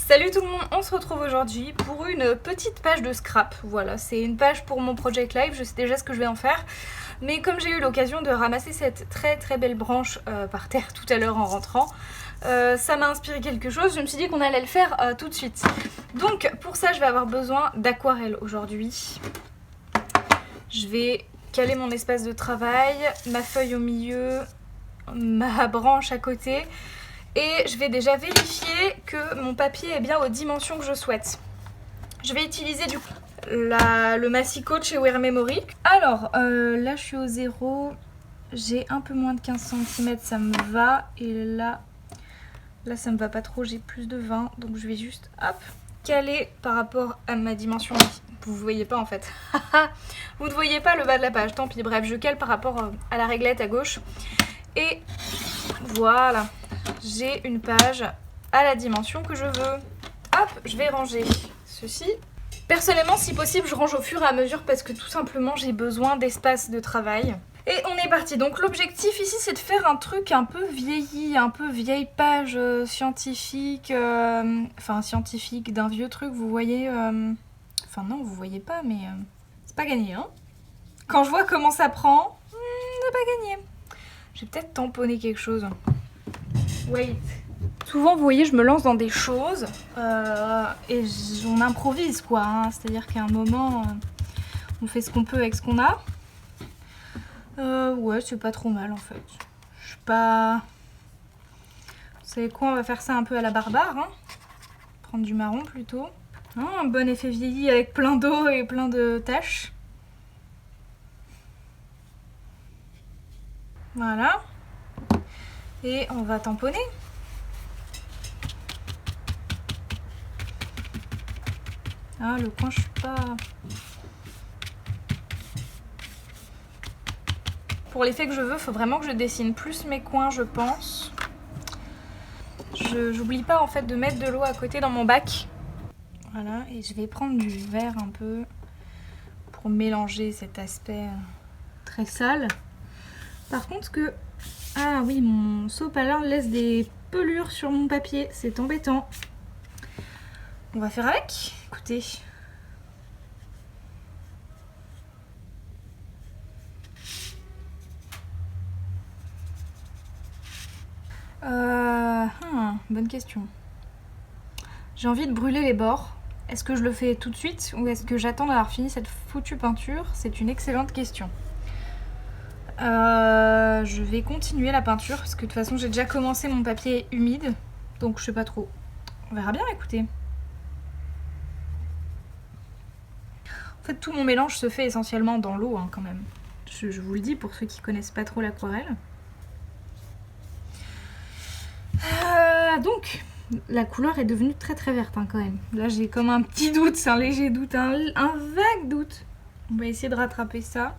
Salut tout le monde, on se retrouve aujourd'hui pour une petite page de scrap. Voilà, c'est une page pour mon Project Live, je sais déjà ce que je vais en faire. Mais comme j'ai eu l'occasion de ramasser cette très belle branche par terre tout à l'heure en rentrant, ça m'a inspiré quelque chose, je me suis dit qu'on allait le faire tout de suite. Donc pour ça je vais avoir besoin d'aquarelle aujourd'hui. Je vais caler mon espace de travail, ma feuille au milieu, ma branche à côté. Et je vais déjà vérifier que mon papier est bien aux dimensions que je souhaite. Je vais utiliser du coup le massicot de chez Wear Memory. Alors là je suis au 0, j'ai un peu moins de 15 cm, ça me va. Et là ça me va pas trop, j'ai plus de 20, donc je vais juste hop caler par rapport à ma dimension. Vous voyez pas en fait. Vous ne voyez pas le bas de la page, tant pis. Bref, je cale par rapport à la réglette à gauche. Et voilà, j'ai une page à la dimension que je veux. Hop, je vais ranger ceci. Personnellement, si possible, je range au fur et à mesure parce que tout simplement, j'ai besoin d'espace de travail. Et on est parti. Donc l'objectif ici, c'est de faire un truc un peu vieilli, un peu vieille page scientifique. Enfin, scientifique d'un vieux truc, vous voyez. Enfin non, vous voyez pas, mais c'est pas gagné, hein. Quand je vois comment ça prend, c'est pas gagné. Je vais peut-être tamponner quelque chose. Wait. Souvent, vous voyez, je me lance dans des choses et on improvise, quoi. Hein. C'est-à-dire qu'à un moment, on fait ce qu'on peut avec ce qu'on a. Ouais, c'est pas trop mal, en fait. Je suis pas... Vous savez quoi, on va faire ça un peu à la barbare. Hein. Prendre du marron, plutôt. Oh, un bon effet vieilli avec plein d'eau et plein de taches. Voilà. Et on va tamponner. Ah, le coin, je suis pas... Pour l'effet que je veux, il faut vraiment que je dessine plus mes coins, je pense. J'oublie pas, en fait, de mettre de l'eau à côté dans mon bac. Voilà, et je vais prendre du verre un peu pour mélanger cet aspect très sale. Par contre que... Ah oui, mon sopalin laisse des pelures sur mon papier, c'est embêtant. On va faire avec, écoutez. Bonne question. J'ai envie de brûler les bords. Est-ce que je le fais tout de suite ou est-ce que j'attends d'avoir fini cette foutue peinture? C'est une excellente question. Je vais continuer la peinture parce que de toute façon j'ai déjà commencé mon papier humide. Donc je sais pas trop. On verra bien, écoutez. En fait tout mon mélange se fait essentiellement dans l'eau hein, quand même. Je vous le dis pour ceux qui connaissent pas trop l'aquarelle. Donc la couleur est devenue très verte hein, quand même. Là j'ai comme un petit doute, c'est un léger doute, un vague doute. On va essayer de rattraper ça.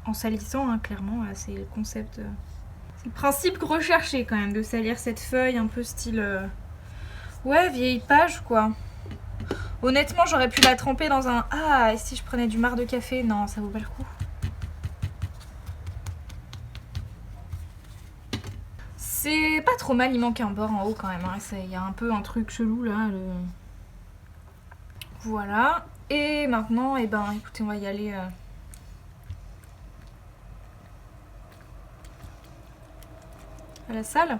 En salissant hein, clairement, c'est le concept, c'est le principe recherché quand même de salir cette feuille un peu style ouais vieille page quoi. Honnêtement j'aurais pu la tremper dans un... Ah, et si je prenais du marc de café? Non, ça vaut pas le coup. C'est pas trop mal, il manque un bord en haut quand même. Il y a un peu un truc chelou là. Voilà. Et maintenant, eh ben, écoutez, on va y aller... à la salle.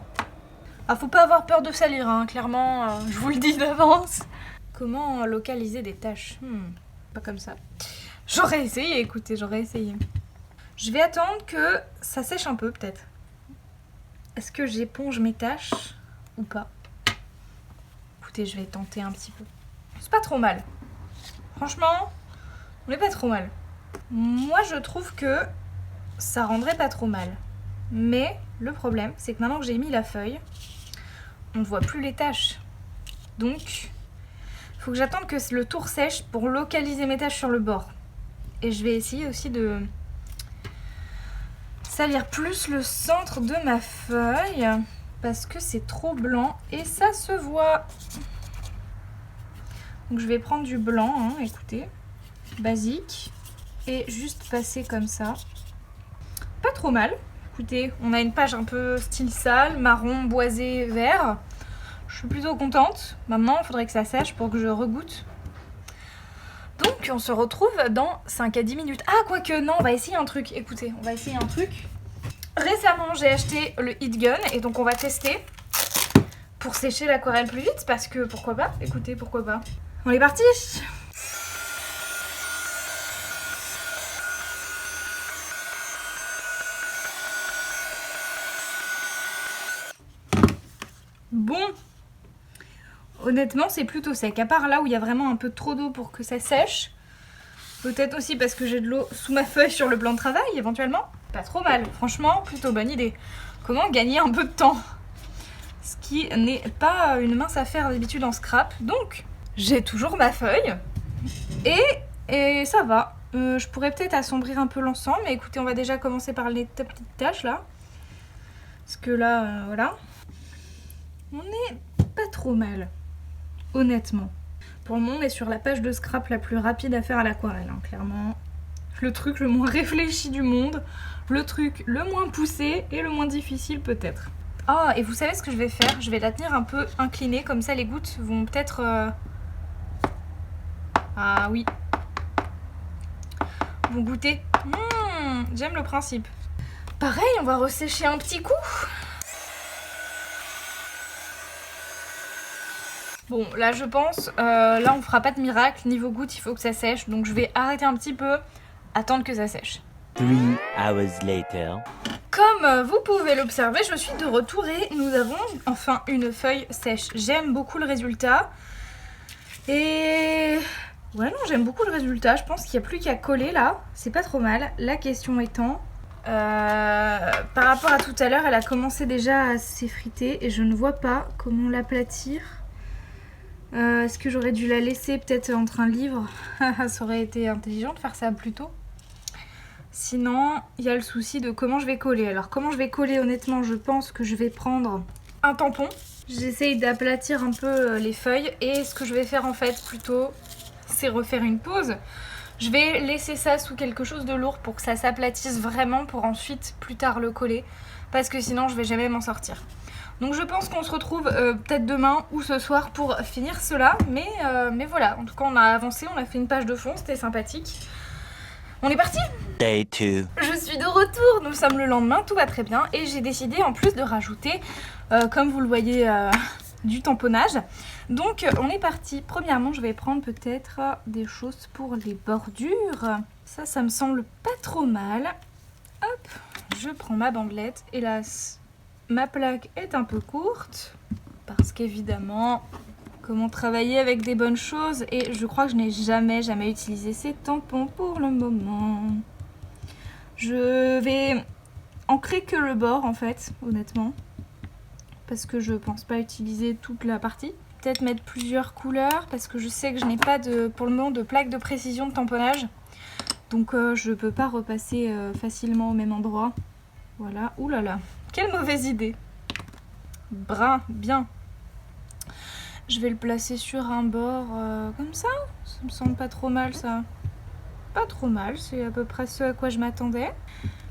Ah, faut pas avoir peur de salir, hein, clairement, je vous le dis d'avance. Comment localiser des taches? Pas comme ça. J'aurais essayé, écoutez, j'aurais essayé. Je vais attendre que ça sèche un peu, peut-être. Est-ce que j'éponge mes taches ou pas? Écoutez, je vais tenter un petit peu. C'est pas trop mal. Franchement, on est pas trop mal. Moi, je trouve que ça rendrait pas trop mal. Mais le problème, c'est que maintenant que j'ai mis la feuille, on ne voit plus les taches. Donc, il faut que j'attende que le tour sèche pour localiser mes taches sur le bord. Et je vais essayer aussi de salir plus le centre de ma feuille parce que c'est trop blanc et ça se voit. Donc je vais prendre du blanc, hein, écoutez, basique, et juste passer comme ça. trop mal. Écoutez, on a une page un peu style sale, marron, boisé, vert. Je suis plutôt contente. Maintenant, il faudrait que ça sèche pour que je regoute. Donc, on se retrouve dans 5 à 10 minutes. Ah, quoique, non, on va essayer un truc. Écoutez, on va essayer un truc. Récemment, j'ai acheté le Heat Gun et donc on va tester pour sécher l'aquarelle plus vite parce que pourquoi pas. Écoutez, pourquoi pas. On est parti. Bon, honnêtement c'est plutôt sec, à part là où il y a vraiment un peu trop d'eau pour que ça sèche. Peut-être aussi parce que j'ai de l'eau sous ma feuille sur le plan de travail éventuellement. Pas trop mal, franchement plutôt bonne idée. Comment gagner un peu de temps? Ce qui n'est pas une mince affaire d'habitude en scrap. Donc j'ai toujours ma feuille et ça va. Je pourrais peut-être assombrir un peu l'ensemble, mais écoutez, on va déjà commencer par les petites taches là. Parce que là, voilà. On est pas trop mal, honnêtement. Pour le moment, on est sur la page de scrap la plus rapide à faire à l'aquarelle, hein, clairement. Le truc le moins réfléchi du monde, le truc le moins poussé et le moins difficile peut-être. Ah, et vous savez ce que je vais faire? Je vais la tenir un peu inclinée, comme ça les gouttes vont peut-être... Ah oui. Vont goûter. J'aime le principe. Pareil, on va ressécher un petit coup. Bon, là je pense, là on fera pas de miracle, niveau goutte il faut que ça sèche, donc je vais arrêter un petit peu, attendre que ça sèche. 3 hours later. Comme vous pouvez l'observer, je suis de retour et nous avons enfin une feuille sèche. J'aime beaucoup le résultat. Et... ouais non, j'aime beaucoup le résultat, je pense qu'il n'y a plus qu'à coller là, c'est pas trop mal. La question étant... par rapport à tout à l'heure, elle a commencé déjà à s'effriter et je ne vois pas comment l'aplatir. Est-ce que j'aurais dû la laisser peut-être entre un livre? Ça aurait été intelligent de faire ça plus tôt. Sinon, il y a le souci de comment je vais coller. Alors comment je vais coller, honnêtement, je pense que je vais prendre un tampon. J'essaye d'aplatir un peu les feuilles et ce que je vais faire en fait plutôt, c'est refaire une pause. Je vais laisser ça sous quelque chose de lourd pour que ça s'aplatisse vraiment pour ensuite plus tard le coller. Parce que sinon je vais jamais m'en sortir. Donc je pense qu'on se retrouve peut-être demain ou ce soir pour finir cela. Mais voilà, en tout cas on a avancé, on a fait une page de fond, c'était sympathique. On est parti! Day 2. Je suis de retour, nous sommes le lendemain, tout va très bien. Et j'ai décidé en plus de rajouter, comme vous le voyez, du tamponnage. Donc on est parti. Premièrement, je vais prendre peut-être des choses pour les bordures. Ça me semble pas trop mal. Hop, je prends ma bandelette. Hélas, ma plaque est un peu courte. Parce qu'évidemment, comment travailler avec des bonnes choses. Et je crois que je n'ai jamais utilisé ces tampons pour le moment. Je vais ancrer que le bord en fait, honnêtement. Parce que je pense pas utiliser toute la partie. Peut-être mettre plusieurs couleurs parce que je sais que je n'ai pas pour le moment de plaque de précision de tamponnage. Donc je peux pas repasser facilement au même endroit. Voilà, ouh là là, quelle mauvaise idée. Brun, bien. Je vais le placer sur un bord comme ça. Ça me semble pas trop mal ça. Pas trop mal, c'est à peu près ce à quoi je m'attendais.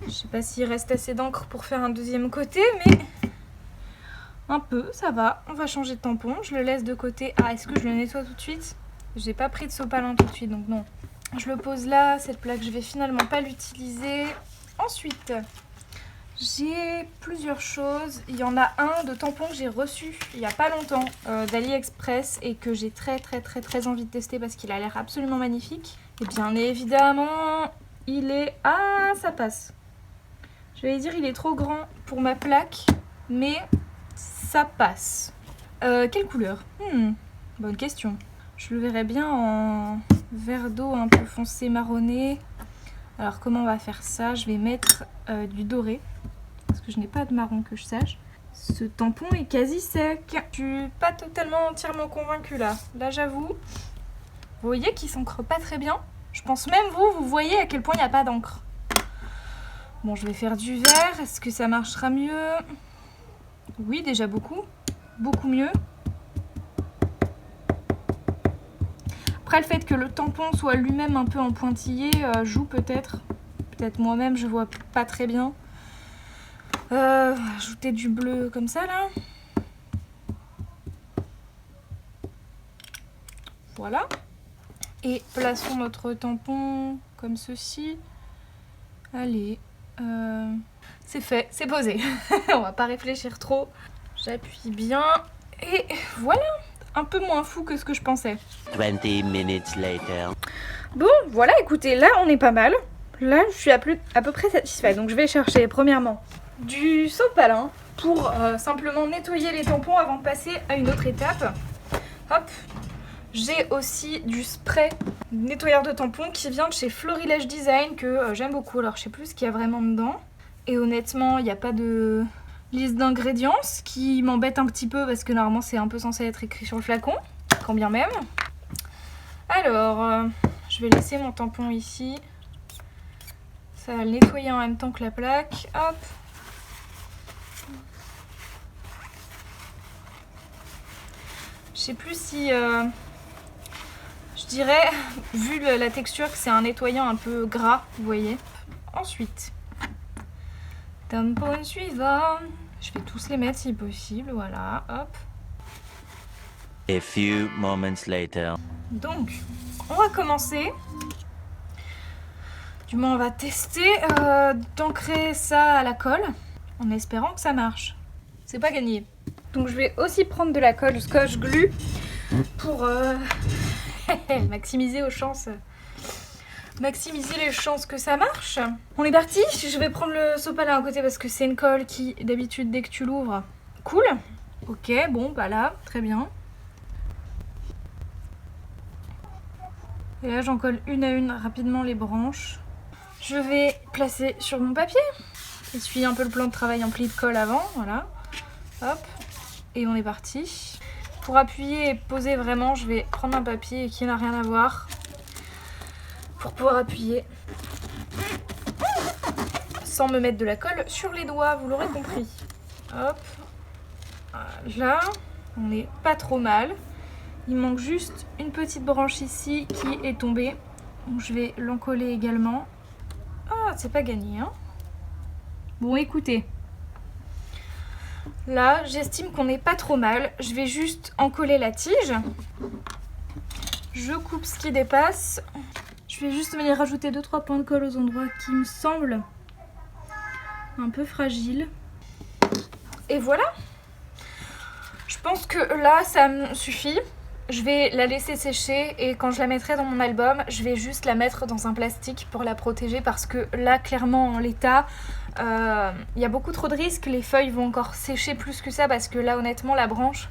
Je sais pas s'il reste assez d'encre pour faire un deuxième côté, mais un peu, ça va. On va changer de tampon, je le laisse de côté. Ah, est-ce que je le nettoie tout de suite? J'ai pas pris de sopalin tout de suite, donc non. Je le pose là, cette plaque, je vais finalement pas l'utiliser. Ensuite, j'ai plusieurs choses. Il y en a un de tampon que j'ai reçu il y a pas longtemps d'AliExpress et que j'ai très envie de tester parce qu'il a l'air absolument magnifique. Et bien évidemment, il est... Ah, ça passe. J'allais dire il est trop grand pour ma plaque, mais ça passe. Quelle couleur? Bonne question. Je le verrais bien en vert d'eau un peu foncé marronné. Alors comment on va faire ça? Je vais mettre du doré. Parce que je n'ai pas de marron que je sache. Ce tampon est quasi sec. Je suis pas totalement entièrement convaincue là. Là j'avoue. Vous voyez qu'il s'ancre pas très bien. Je pense même vous voyez à quel point il n'y a pas d'encre. Bon, je vais faire du vert. Est-ce que ça marchera mieux? Oui, déjà beaucoup. Beaucoup mieux. Après, le fait que le tampon soit lui-même un peu en pointillé joue peut-être. Peut-être moi-même, je vois pas très bien. Ajouter du bleu comme ça là. Voilà. Et plaçons notre tampon comme ceci. Allez, c'est fait, c'est posé. On va pas réfléchir trop. J'appuie bien et voilà. Un peu moins fou que ce que je pensais. 20 minutes later. Bon, voilà, écoutez, là on est pas mal. Là, je suis à peu près satisfaite. Donc je vais chercher premièrement du sopalin pour simplement nettoyer les tampons avant de passer à une autre étape. Hop. J'ai aussi du spray nettoyeur de tampons qui vient de chez Florilège Design que j'aime beaucoup. Alors je sais plus ce qu'il y a vraiment dedans. Et honnêtement, il n'y a pas de liste d'ingrédients, ce qui m'embête un petit peu parce que normalement c'est un peu censé être écrit sur le flacon, quand bien même. Alors, je vais laisser mon tampon ici. Ça va le nettoyer en même temps que la plaque. Hop. Je sais plus si... je dirais, vu la texture, que c'est un nettoyant un peu gras, vous voyez. Ensuite, tampon suivant. Je vais tous les mettre si possible, voilà, hop. A few moments later. Donc, on va commencer. Du moins, on va tester d'ancrer ça à la colle, en espérant que ça marche. C'est pas gagné. Donc, je vais aussi prendre de la colle Scotch Glue pour maximiser les chances que ça marche. On est parti. Je vais prendre le sopalin à côté parce que c'est une colle qui, d'habitude, dès que tu l'ouvres, coule. Ok, bon, bah là, très bien. Et là, j'en colle une à une rapidement les branches. Je vais placer sur mon papier. Essuyer un peu le plan de travail empli de colle avant, voilà. Hop, et on est parti. Pour appuyer et poser vraiment, je vais prendre un papier qui n'a rien à voir pour pouvoir appuyer sans me mettre de la colle sur les doigts, vous l'aurez compris. Hop, là, on n'est pas trop mal. Il manque juste une petite branche ici qui est tombée, donc je vais l'encoller également. Ah, c'est pas gagné, hein. Bon, écoutez. Là, j'estime qu'on n'est pas trop mal. Je vais juste encoller la tige. Je coupe ce qui dépasse. Je vais juste venir rajouter 2-3 points de colle aux endroits qui me semblent un peu fragiles. Et voilà. Je pense que là, ça me suffit. Je vais la laisser sécher et quand je la mettrai dans mon album, je vais juste la mettre dans un plastique pour la protéger parce que là, clairement, en l'état, il y a beaucoup trop de risques. Les feuilles vont encore sécher plus que ça parce que là, honnêtement, la branche,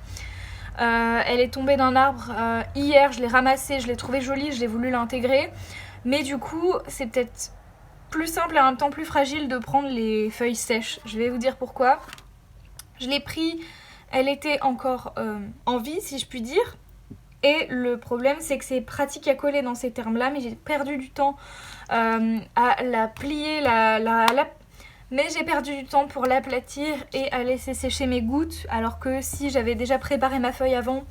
elle est tombée d'un arbre hier. Je l'ai ramassée, je l'ai trouvée jolie, je l'ai voulu l'intégrer. Mais du coup, c'est peut-être plus simple et en même temps plus fragile de prendre les feuilles sèches. Je vais vous dire pourquoi. Je l'ai pris, elle était encore en vie, si je puis dire. Et le problème, c'est que c'est pratique à coller dans ces termes-là, mais j'ai perdu du temps à la plier, mais j'ai perdu du temps pour l'aplatir et à laisser sécher mes gouttes, alors que si j'avais déjà préparé ma feuille avant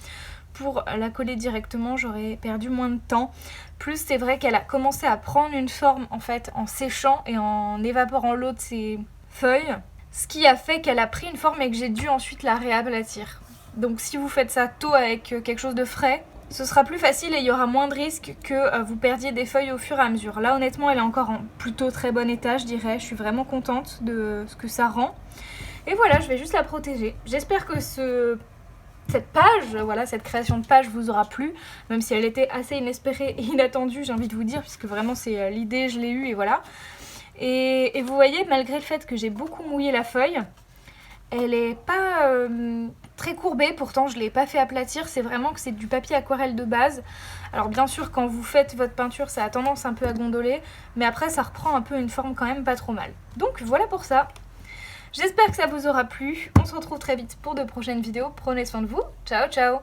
pour la coller directement, j'aurais perdu moins de temps. Plus c'est vrai qu'elle a commencé à prendre une forme en fait en séchant et en évaporant l'eau de ses feuilles, ce qui a fait qu'elle a pris une forme et que j'ai dû ensuite la réaplatir. Donc si vous faites ça tôt avec quelque chose de frais, ce sera plus facile et il y aura moins de risques que vous perdiez des feuilles au fur et à mesure. Là honnêtement elle est encore en plutôt très bon état, je dirais. Je suis vraiment contente de ce que ça rend. Et voilà, je vais juste la protéger. J'espère que cette page, voilà, cette création de page vous aura plu, même si elle était assez inespérée et inattendue, j'ai envie de vous dire, puisque vraiment c'est l'idée, je l'ai eue et voilà. Et vous voyez, malgré le fait que j'ai beaucoup mouillé la feuille, elle est pas très courbée, pourtant je ne l'ai pas fait aplatir, c'est vraiment que c'est du papier aquarelle de base. Alors bien sûr quand vous faites votre peinture ça a tendance un peu à gondoler, mais après ça reprend un peu une forme quand même pas trop mal. Donc voilà pour ça. J'espère que ça vous aura plu, on se retrouve très vite pour de prochaines vidéos, prenez soin de vous, ciao ciao.